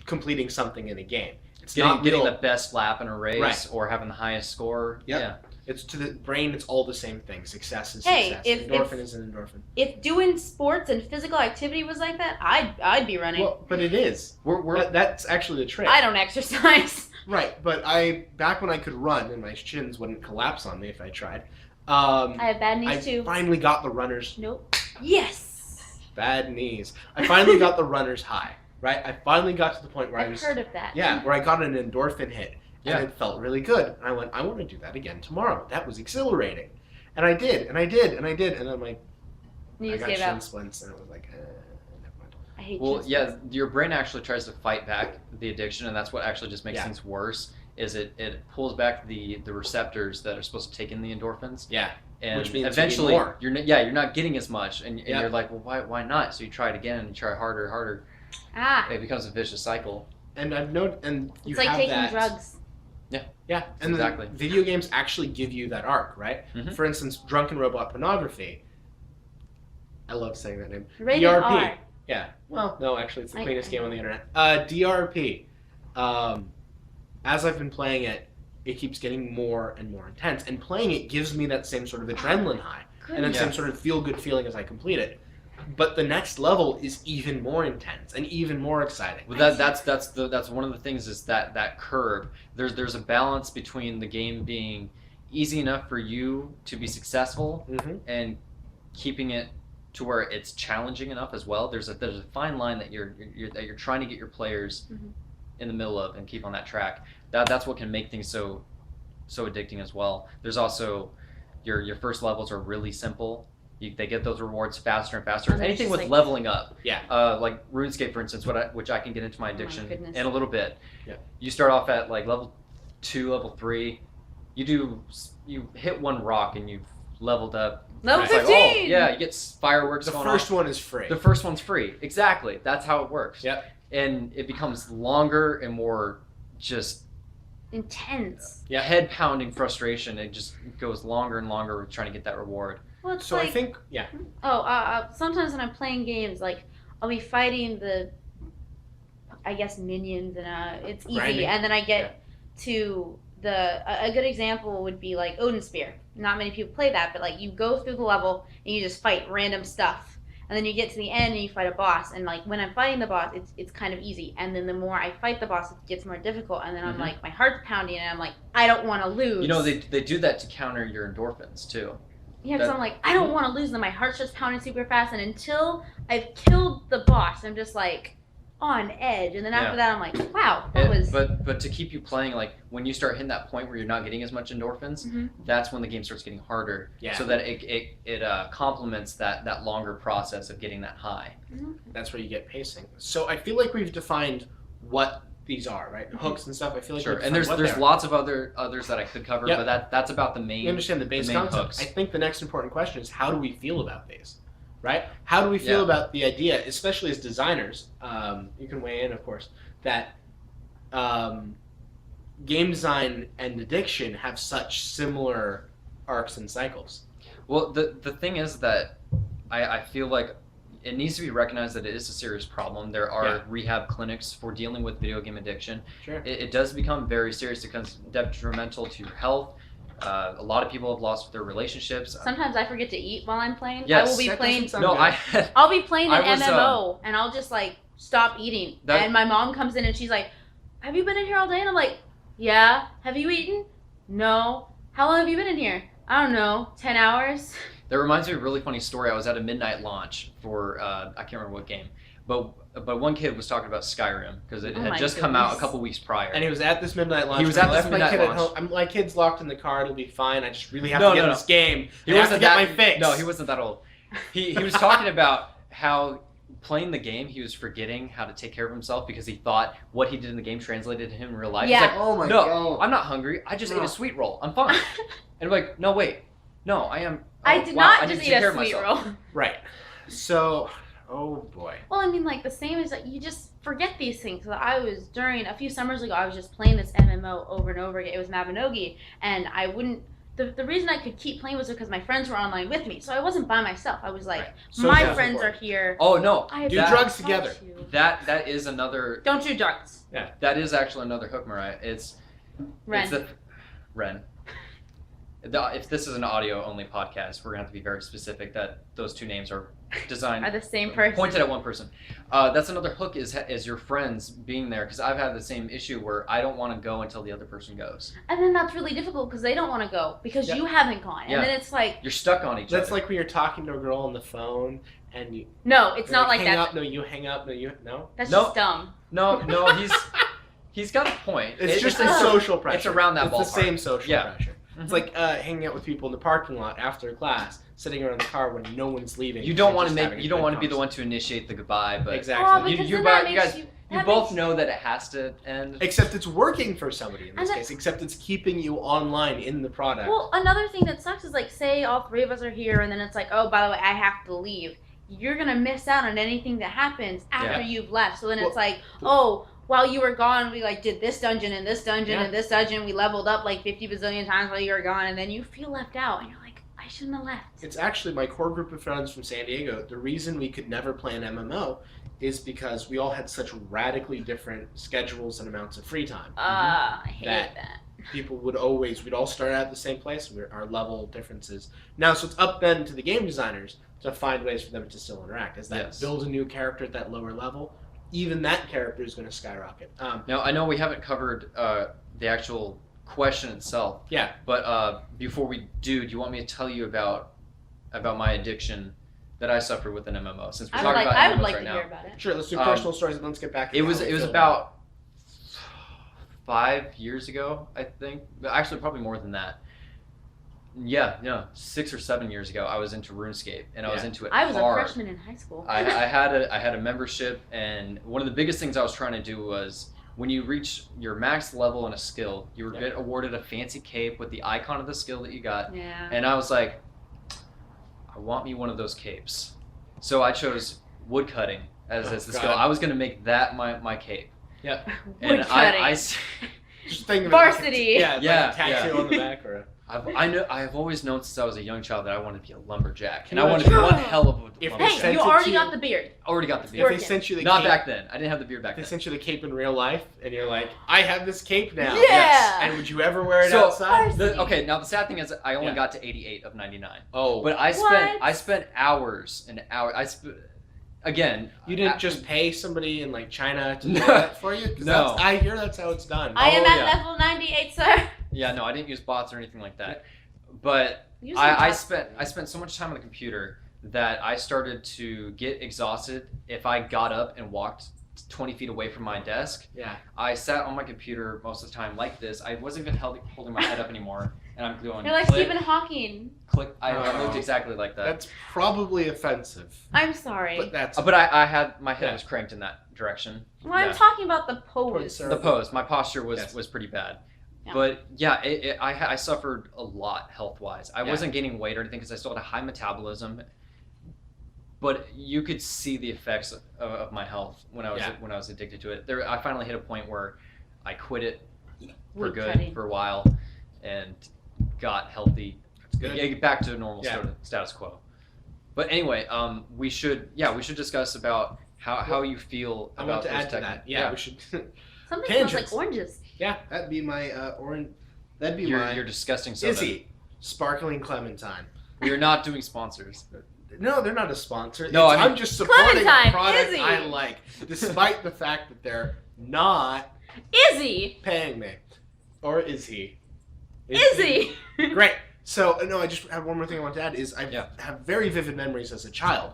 completing something in a game. It's Getting real. the best lap in a race Right. or having the highest score. Yep. Yeah. It's to the brain. It's all the same thing. Success is Hey, success. if Endorphin is an endorphin. If doing sports and physical activity was like that, I'd be running. Well, but it is. That's actually the trick. I don't exercise. Right, but back when I could run and my shins wouldn't collapse on me if I tried. I have bad knees I too. finally got the runners. Nope. Yes. Bad knees. I finally got the runners high. Right, I finally got to the point where I I've was. heard of that. Yeah, where I got an endorphin hit. Yeah. And it felt really good. And I went, I want to do that again tomorrow. That was exhilarating. And I did, and I did, and I did. And then I Knees got gave shin out. splints, and I was like, never mind. I hate Well, chin yeah, splints. your brain actually tries to fight back the addiction, and that's what actually just makes Yeah. things worse. Is it pulls back the receptors that are supposed to take in the endorphins, Yeah. and Which means you need eventually more. you're not getting as much, and Yeah. you're like, well, why not? So you try it again, and you try harder. Ah, It becomes a vicious cycle. And I've known, and you it's like have taking that. drugs. Yeah, and Exactly. video games actually give you that arc, right? Mhm. For instance, Drunken Robot Pornography. I love saying that name. Rated DRP. R. Yeah. Well, no, actually, it's the I- cleanest I game know. on the internet. DRP. As I've been playing it, it keeps getting more and more intense, and playing it gives me that same sort of adrenaline high, and that Goodness. same sort of feel-good feeling as I complete it. But the next level is even more intense and even more exciting. Well, that's one of the things is that curve. There's a balance between the game being easy enough for you to be successful Mm-hmm. and keeping it to where it's challenging enough as well. There's a fine line that you're trying to get your players Mhm. in the middle of and keep on that track. That's what can make things so addicting as well. There's also your first levels are really simple. They get those rewards faster and faster. And they're Anything just with like- leveling up. Yeah. Like RuneScape, for instance, which I can get into my Oh my addiction goodness. in a little bit. Yeah. You start off at like level 2, level 3. You hit one rock and you've leveled up. Level Right. It's like, 15. oh, yeah, you get fireworks The going first off. one is free. The first one's free. Exactly. That's how it works. Yep. And it becomes longer and more just Intense. Yeah. head pounding frustration. It just goes longer and longer with trying to get that reward. Well, it's So like, I think, yeah. sometimes when I'm playing games, like, I'll be fighting I guess, minions, and it's easy. Grinding. And then I get to a good example would be, like, Odin Spear. Not many people play that, but, like, you go through the level, and you just fight random stuff. And then you get to the end, and you fight a boss. And, like, when I'm fighting the boss, it's kind of easy. And then the more I fight the boss, it gets more difficult. And then I'm Mhm. like, my heart's pounding, and I'm like, I don't want to lose. You know, they do that to counter your endorphins too. Yeah, because I'm like, I don't want to lose, and my heart starts pounding super fast, and until I've killed the boss, I'm just like on edge, and then after that, I'm like, wow, that was. But to keep you playing, like when you start hitting that point where you're not getting as much endorphins, Mhm. that's when the game starts getting harder. Yeah. So that it complements that longer process of getting that high. That's where you get pacing. So I feel like we've defined what these are, right? Hooks and stuff. I feel like Sure. we've And defined what there's they are. lots of others that I could cover, Yep. but that's about the main. We understand the base main concept. hooks. I think the next important question is how do we feel about these, right? How do we feel Yeah. about the idea, especially as designers? You can weigh in, of course. That game design and addiction have such similar arcs and cycles. Well, the thing is that I feel like it needs to be recognized that it is a serious problem. There are Yeah. rehab clinics for dealing with video game addiction. Sure. It does become very serious. It becomes detrimental to your health. A lot of people have lost their relationships. Sometimes I forget to eat while I'm playing. Yes. I will be That playing. doesn't sound No, good. I'll be playing an I was, MMO, and I'll just like stop eating, That- and my mom comes in and she's like, "Have you been in here all day?" And I'm like, "Yeah." "Have you eaten?" "No." "How long have you been in here?" "I don't know, 10 hours." That reminds me of a really funny story. I was at a midnight launch for I can't remember what game, but one kid was talking about Skyrim because it Oh had my just come out a goodness. couple weeks prior. And he was at this midnight launch. He was and at I this left my midnight kid at launch. home. My kid's locked in the car. It'll be fine. I just really have No, to get no, in no. this game. He I have to wasn't get that. my fix. No, he wasn't that old. He was talking about how playing the game he was forgetting how to take care of himself because he thought what he did in the game translated to him in real life. Yeah. He's like, Oh my no, god. I'm not hungry. I just ate No. a sweet roll. I'm fine. And I'm like, no, wait. No, I am. I oh, did wow, not I need just to eat take care a of sweet myself. roll. Right. So, oh boy. Well, I mean, like, the same as, like, you just forget these things. So during a few summers ago, I was just playing this MMO over and over again. It was Mabinogi, and I wouldn't the reason I could keep playing was because my friends were online with me, so I wasn't by myself. I was like, Right. So my that's friends important. are here. Oh no, I have Do to drugs talk together. to you. that is another. Don't do drugs. That is actually another hook, Mariah. It's Ren. Ren. If this is an audio only podcast, we're gonna have to be very specific that those two names are designed Are the same person. pointed at one person. That's another hook is your friends being there, because I've had the same issue where I don't want to go until the other person goes. And then that's really difficult because they don't want to go because Yeah. you haven't gone. Yeah. And then it's like, You're stuck on each That's other. like when you're talking to a girl on the phone and you. no, it's you're not like hang that. up. No, you hang up. No, you no. That's No. just dumb. No, he's got a point. It's just it's- a social pressure. it's around that It's the ballpark. same social Yeah. pressure. Mhm. It's like hanging out with people in the parking lot after class, sitting around the car when no one's leaving. You don't want Just to having a you don't good want to be the conversation. one to initiate the goodbye, but Exactly. Oh, because You then that you makes guys- you. you that both makes- know that it has to end. Except it's working for somebody in this And that- case. Except it's keeping you online in the product. Well, another thing that sucks is like, say all three of us are here, and then it's like, oh, by the way, I have to leave. You're gonna miss out on anything that happens after Yeah. you've left. So then Well, it's like, oh, while you were gone, we like did this dungeon and this dungeon Yeah. and this dungeon. We leveled up like 50 bazillion times while you were gone, and then you feel left out, and you're like, I shouldn't have left. It's actually my core group of friends from San Diego. The reason we could never play an MMO is because we all had such radically different schedules and amounts of free time. I hate That- that. People would always, we'd all start out at the same place. Our level differences. Now, so it's up then to the game designers to find ways for them to still interact. As that Yes. build a new character at that lower level, even that character is going to skyrocket. Now I know we haven't covered the actual question itself. Yeah. But before we do you want me to tell you about my addiction that I suffered with an MMO? Since we're talking about I would MMOs like right to now. hear about it. Sure, let's do personal stories and let's get back to It how was we it was feel about 5 years ago, I think. Actually, probably more than that. Yeah, no, 6 or 7 years ago, I was into RuneScape, and I was Yeah. into it I was hard. a freshman in high school. I had a membership, and one of the biggest things I was trying to do was when you reach your max level in a skill, you were Yeah. get awarded a fancy cape with the icon of the skill that you got, Yeah. and I was like, I want me one of those capes. So I chose woodcutting as the skill. God. I was gonna make that my cape. Yep. And Woodcutting. Just think of Varsity. It like a, Yeah, like a tattoo yeah. on the back or a... I've always known since I was a young child that I wanted to be a lumberjack, and Can I you wanted to be imagine- one hell of a If lumberjack. they Hey, sent you it already to got you- the beard. Already got the If beard. they sent you the Not cape, back then. I didn't have the beard back they then. sent you the cape in real life, and you're like, I have this cape now. Yeah. Yes. And would you ever wear it So, outside? Okay, now the sad thing is I only Yeah. got to 88 of 99. Oh, But I What? spent hours and hours. Again. you didn't just pay somebody in like China to do No. that for you? 'Cause No. I hear that's how it's done. I am Oh, at yeah. level 98, sir. Yeah, no, I didn't use bots or anything like that. But Use I some spent so much time on the computer that I started to get exhausted if I got up and walked 20 feet away from my desk. Yeah. I sat on my computer most of the time like this. I wasn't even holding my head up anymore, and I'm going. You're like click, Stephen Hawking. click. I Oh. looked exactly like that. That's probably offensive. I'm sorry. But that's But I had my head Yeah. was cranked in that direction. well, I'm yeah. talking about the pose. Point, sir. The pose, my posture was Yes. was pretty bad. Yeah. But yeah, I suffered a lot health wise. I Yeah. wasn't gaining weight or anything because I still had a high metabolism. But you could see the effects of my health when I was addicted to it. I finally hit a point where I quit it for good Woodcutting. for a while and got healthy. That's good. Yeah, get back to normal Yeah. status quo. But anyway, we should discuss about how you feel I about want to those add to that. Yeah, we should. Something Tangents. smells like oranges. Yeah, that'd be my orange. That'd be You're my disgusting soda. Izzy sparkling clementine. We are not doing sponsors. No, they're not a sponsor. No, I mean- I'm just supporting a Clementine, product Izzy. I like, despite the fact that they're not Izzy! paying me. Or is he? Izzy! Great. So, no, I just have one more thing I want to add is I Yeah. have very vivid memories as a child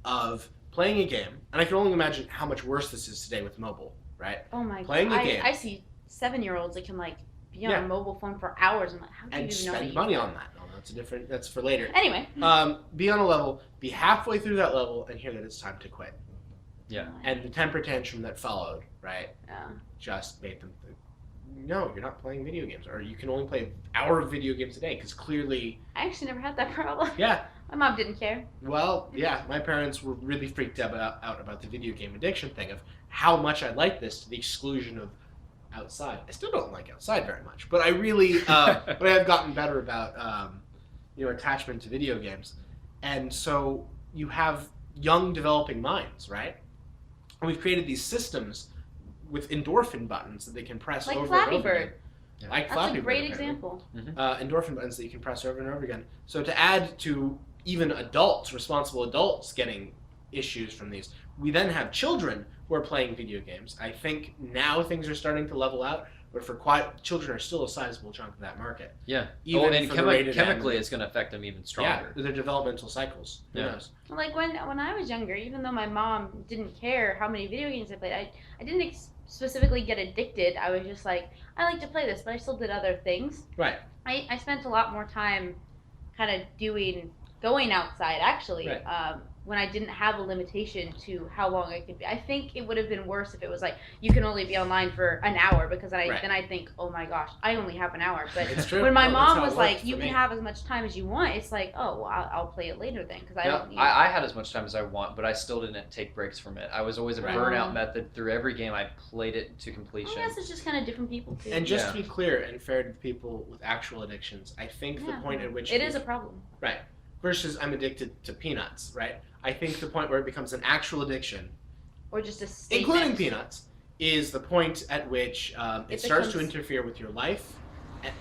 of playing a game, and I can only imagine how much worse this is today with mobile, right? Oh my Playing god. a game. I see 7-year-olds that can like be on Yeah. a mobile phone for hours. I'm like, how do you And even know that spend you money can? on that. No, that's for later. Anyway. Be on a level, be halfway through that level, and hear that it's time to quit. Yeah. And the temper tantrum that followed, right, Yeah. just made them think, no, you're not playing video games, or you can only play an hour of video games a day, because clearly, I actually never had that problem. yeah, My mom didn't care. well, yeah, my parents were really freaked out about the video game addiction thing, of how much I liked this to the exclusion of outside. I still don't like outside very much, but I really, but I have gotten better about, attachment to video games. And so you have young developing minds, right? And we've created these systems with endorphin buttons that they can press Like over Flappy and over Bird. again. Yeah. Like That's Flappy a great Bird, apparently. example. Endorphin buttons that you can press over and over again. So to add to even adults, responsible adults getting issues from these, we then have children who are playing video games. I think now things are starting to level out, but for children are still a sizable chunk of that market. Yeah. Even and for the rated chemically, M. it's going to affect them even stronger. Yeah, their developmental cycles. Who Yeah. knows? Like when I was younger, even though my mom didn't care how many video games I played, I didn't specifically get addicted. I was just like, I like to play this, but I still did other things. Right. I spent a lot more time kind of going outside, actually, Right. when I didn't have a limitation to how long I could be. I think it would have been worse if it was like, you can only be online for an hour, because then I think, oh my gosh, I only have an hour. But It's true. when my No, that's mom how it was worked like, for you me. can have as much time as you want, it's like, oh, well, I'll play it later then, because I Yeah, don't need I had as much time as I want, but I still didn't take breaks from it. I was always a Right. burnout method through every game. I played it to I completion. guess it's just kind of different people, too. And just Yeah. to be clear and fair to people with actual addictions, I think the point at which it is a problem. right versus I'm addicted to peanuts, right? I think the point where it becomes an actual addiction, Or just a statement. including peanuts, is the point at which it starts to becomes- interfere with your life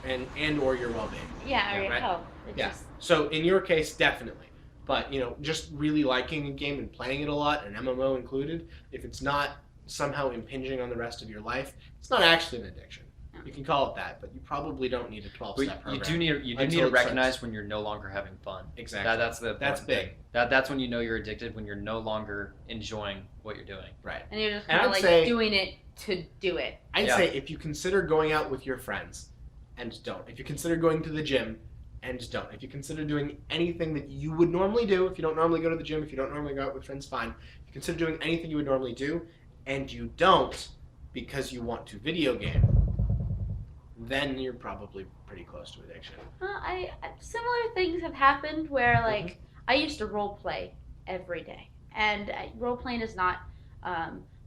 and or your well-being. Yeah, or your right. health. It Yeah. just- So in your case, definitely. But just really liking a game and playing it a lot, an MMO included, if it's not somehow impinging on the rest of your life, it's not actually an addiction. You can call it that, but you probably don't need a 12-step But you program. do need until to it recognize starts. when you're no longer having fun. Exactly. That's That's big. thing. That's when you know you're addicted, when you're no longer enjoying what you're doing. Right. And you're just And kind of I'd like say- doing it to do it. I'd Yeah. say if you consider going out with your friends and don't, if you consider going to the gym and don't, if you consider doing anything that you would normally do, if you don't normally go to the gym, if you don't normally go out with friends, fine. If you consider doing anything you would normally do and you don't because you want to video game, then you're probably pretty close to addiction. Similar things have happened where like Mm-hmm. I used to role play every day, and role playing is not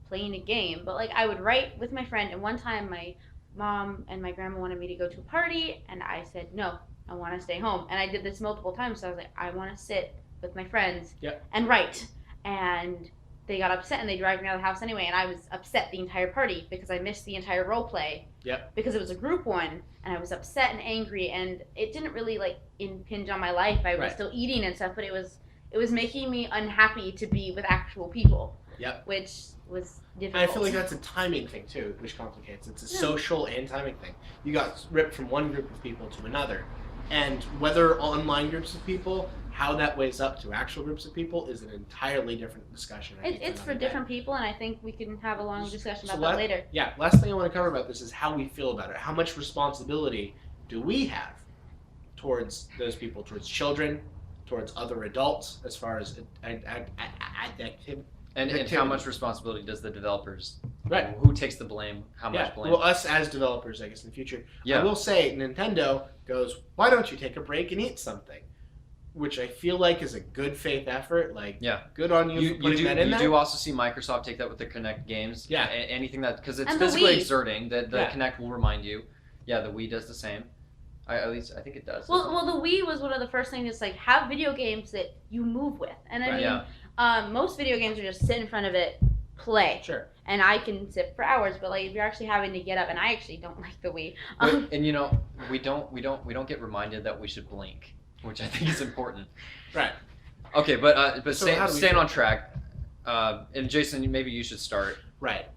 playing a game, but like I would write with my friend. And one time my mom and my grandma wanted me to go to a party, and I said no, I want to stay home. And I did this multiple times. So I was like, I want to sit with my friends and write. And they got upset and they dragged me out of the house anyway. And I was upset the entire party because I missed the entire role play. Yep. Because it was a group one, and I was upset and angry, and it didn't really like impinge on my life. I was Right. still eating and stuff, but it was making me unhappy to be with actual people. Yep. Which was And difficult. I feel like that's a timing thing too, which complicates. It's a Yeah. social and timing thing. You got ripped from one group of people to another. And whether online groups of people, how that weighs up to actual groups of people is an entirely different discussion. I think, It's for another day. different people, and I think we can have a long discussion So about that later. Yeah, last thing I want to cover about this is how we feel about it. How much responsibility do we have towards those people, towards children, towards other adults, as far as addictive? And how Activity. much responsibility does the developers? Right. Who takes the blame? How much Yeah, blame? well, us as developers, I guess, in the future. Yeah. I will say, Nintendo goes, why don't you take a break and eat something? Which I feel like is a good faith effort. Like, Yeah. good on you, for putting that in you there. do also see Microsoft take that with their Kinect games. Yeah. Anything that, because it's And the physically Wii. exerting, that the Yeah. Kinect will remind you. Yeah, the Wii does the same. At least I think it does. Well, the Wii was one of the first things that's like have video games that you move with, and I Right. mean, most video games are just sit in front of it, play, Sure. and I can sit for hours. But like if you're actually having to get up, and I actually don't like the Wii. But, and we don't get reminded that we should blink, which I think is important. Right. Okay, but So how do we staying feel? on track. And Jason, maybe you should start. Right.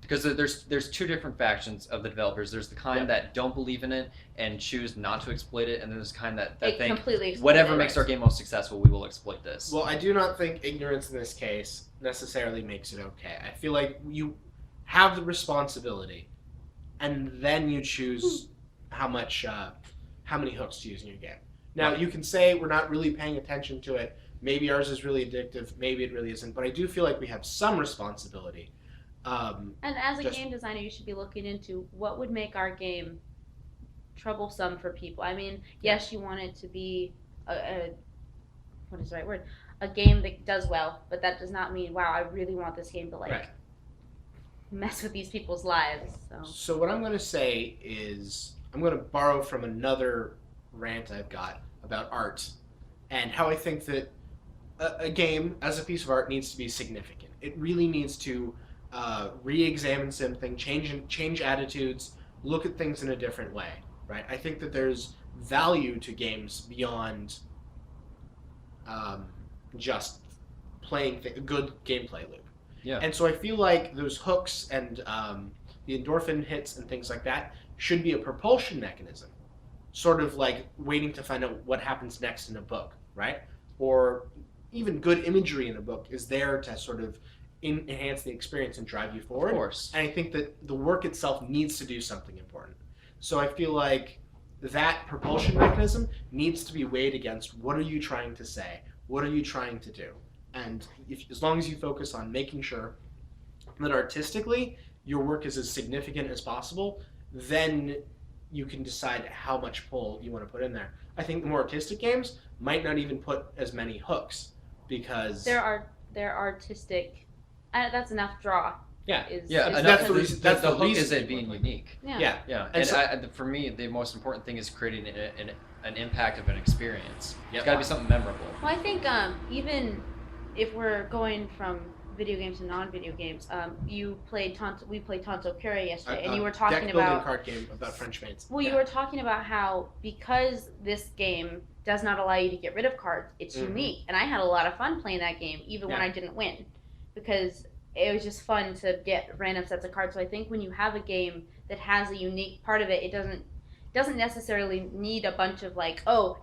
Because there's two different factions of the developers. There's the kind that don't believe in it and choose not to exploit it, and there's the kind that It think completely exploited whatever it. makes our game most successful, we will exploit this. Well, I do not think ignorance in this case necessarily makes it okay. I feel like you have the responsibility, and then you choose how many hooks to use in your game. Now, you can say we're not really paying attention to it. Maybe ours is really addictive. Maybe it really isn't. But I do feel like we have some responsibility. And as a Just- game designer, you should be looking into what would make our game troublesome for people. I mean, yes, you want it to be a what is the right word? A game that does well, but that does not mean, wow, I really want this game to like Right. mess with these people's lives. So what I'm going to say is I'm going to borrow from another rant I've got about art and how I think that a game as a piece of art needs to be significant. It really needs to re-examine something, change attitudes, look at things in a different way, right? I think that there's value to games beyond just playing a good gameplay loop. Yeah. And so I feel like those hooks and the endorphin hits and things like that should be a propulsion mechanism, sort of like waiting to find out what happens next in a book, right? Or even good imagery in a book is there to sort of enhance the experience and drive you forward. Of course. And I think that the work itself needs to do something important. So I feel like that propulsion mechanism needs to be weighed against what are you trying to say? What are you trying to do? And as long as you focus on making sure that artistically your work is as significant as possible, then you can decide how much pull you want to put in there. I think the more artistic games might not even put as many hooks because they're artistic. That's enough draw. Yeah. That's the reason. That's the hook reason is it people being play. unique. Yeah. And so, for me, the most important thing is creating an impact of an experience. Yep. It's got to be something memorable. Well, I think even if we're going from video games to non-video games, we played Tonto Curie yesterday, and you were talking deck building about card game about French maids. Well, you were talking about how because this game does not allow you to get rid of cards, it's unique, and I had a lot of fun playing that game, even when I didn't win, because it was just fun to get random sets of cards. So I think when you have a game that has a unique part of it, it doesn't necessarily need a bunch of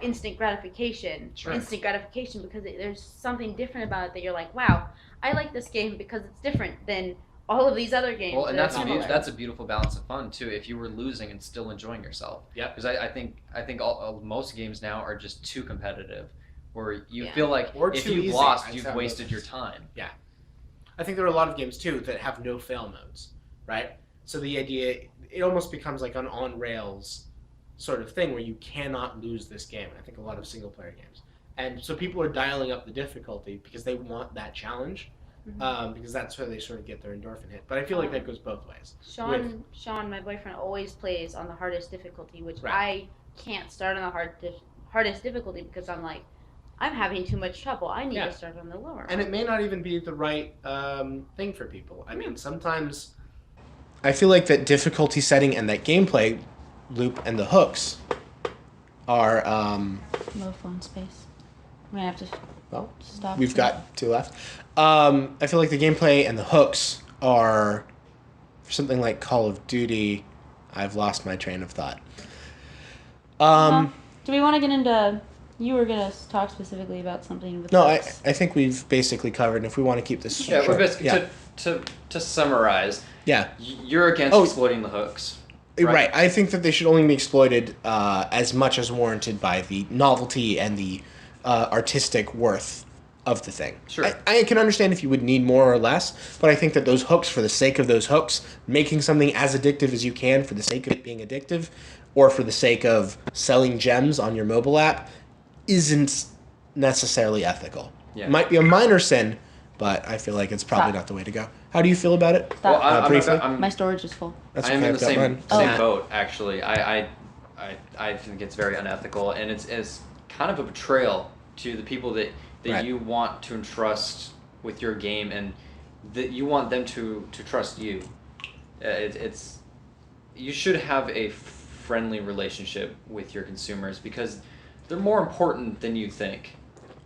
instant gratification, because there's something different about it that you're like, wow, I like this game because it's different than all of these other games. Well, and that are similar. that's a beautiful balance of fun too. If you were losing and still enjoying yourself, because I think most games now are just too competitive, where you feel like if you've lost, you've wasted your time. Yeah, I think there are a lot of games too that have no fail modes, right? So the idea, it almost becomes like an on rails sort of thing where you cannot lose this game. I think a lot of single player games, and so people are dialing up the difficulty because they want that challenge. Because that's where they sort of get their endorphin hit. But I feel like that goes both ways. Sean, my boyfriend, always plays on the hardest difficulty, which I can't start on the hardest difficulty because I'm like, I'm having too much trouble. I need to start on the lower. And it may not even be the right thing for people. I mean, sometimes I feel like that difficulty setting and that gameplay loop and the hooks are low phone space. I'm gonna have to. Well, stop. We've got two left. I feel like the gameplay and the hooks are, for something like Call of Duty, I've lost my train of thought. Do we want to get into... You were going to talk specifically about something with hooks. I think we've basically covered, and if we want to keep this short. We're basically, to summarize, you're against exploiting the hooks. Right. I think that they should only be exploited as much as warranted by the novelty and the artistic worth of the thing. Sure. I can understand if you would need more or less, but I think that those hooks, for the sake of those hooks, making something as addictive as you can for the sake of it being addictive, or for the sake of selling gems on your mobile app, isn't necessarily ethical. Yeah. It might be a minor sin, but I feel like it's probably not the way to go. How do you feel about it? Well, my storage is full. That's I'm okay, in the I've got same mine. boat, actually. I think it's very unethical, and it's kind of a betrayal to the people that you want to entrust with your game, and that you want them to trust you. You should have a friendly relationship with your consumers because they're more important than you think.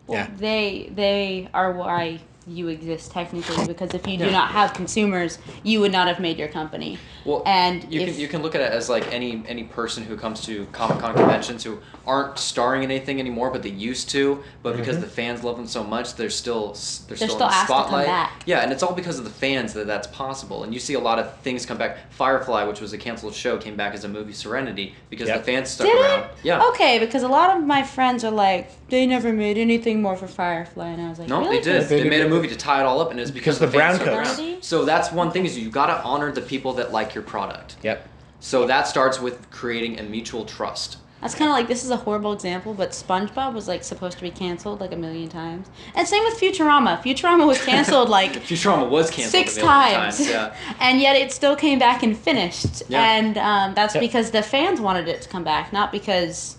Well, they are why you exist technically, because if you do not have consumers, you would not have made your company. Well, and you can look at it as like any person who comes to Comic-Con conventions who aren't starring in anything anymore, but they used to, but because the fans love them so much, they're still in the asked to come spotlight. back. Yeah, and it's all because of the fans that's possible. And you see a lot of things come back. Firefly, which was a canceled show, came back as a movie, Serenity, because the fans stuck around. Yeah. Okay, because a lot of my friends are like, they never made anything more for Firefly, and I was like, no, really? they did. They made a movie to tie it all up, and it's because the the fans brown stuck coats. around. So that's one thing, is you got to honor the people that like your product. Yep. So that starts with creating a mutual trust. That's kind of like, this is a horrible example, but SpongeBob was like supposed to be canceled like a million times. And same with Futurama. Futurama was canceled like Futurama was canceled 6 a million times. Yeah. And yet it still came back and finished. Yeah. And that's Yep. because the fans wanted it to come back, not because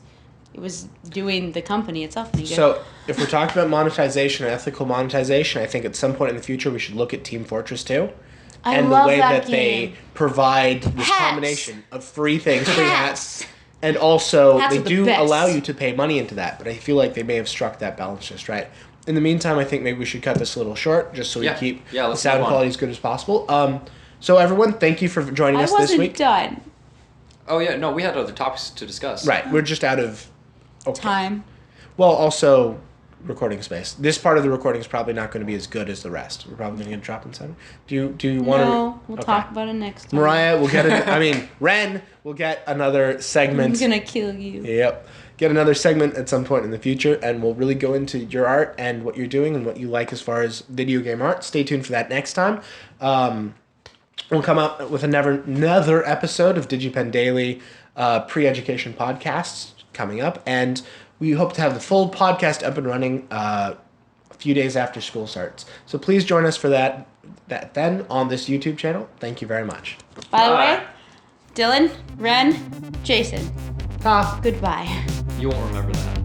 it was doing the company itself any good. So, if we're talking about monetization and ethical monetization, I think at some point in the future we should look at Team Fortress 2. I And love the way that that game. they provide this Hats. combination of free things, free hats, and also Hats they are the do best. allow you to pay money into that, but I feel like they may have struck that balance just right. In the meantime, I think maybe we should cut this a little short just so we Yeah. keep Yeah, the let's sound move on. quality as good as possible. So everyone, thank you for joining I us this wasn't week. done. Oh yeah, no, we had other topics to discuss. Right, we're just out of Time. Well, also recording space. This part of the recording is probably not going to be as good as the rest. We're probably going to get dropped in seven. Do you want to? No, we'll talk about it next time. Mariah will get. Ren will get another I'm segment. gonna kill you. Yep. Get another segment at some point in the future, and we'll really go into your art and what you're doing and what you like as far as video game art. Stay tuned for that next time. We'll come out with another episode of Digipen Daily pre-education podcasts coming up, and we hope to have the full podcast up and running a few days after school starts. So please join us for that then on this YouTube channel. Thank you very much. By the Bye. way, Dylan, Ren, Jason, goodbye. You won't remember that.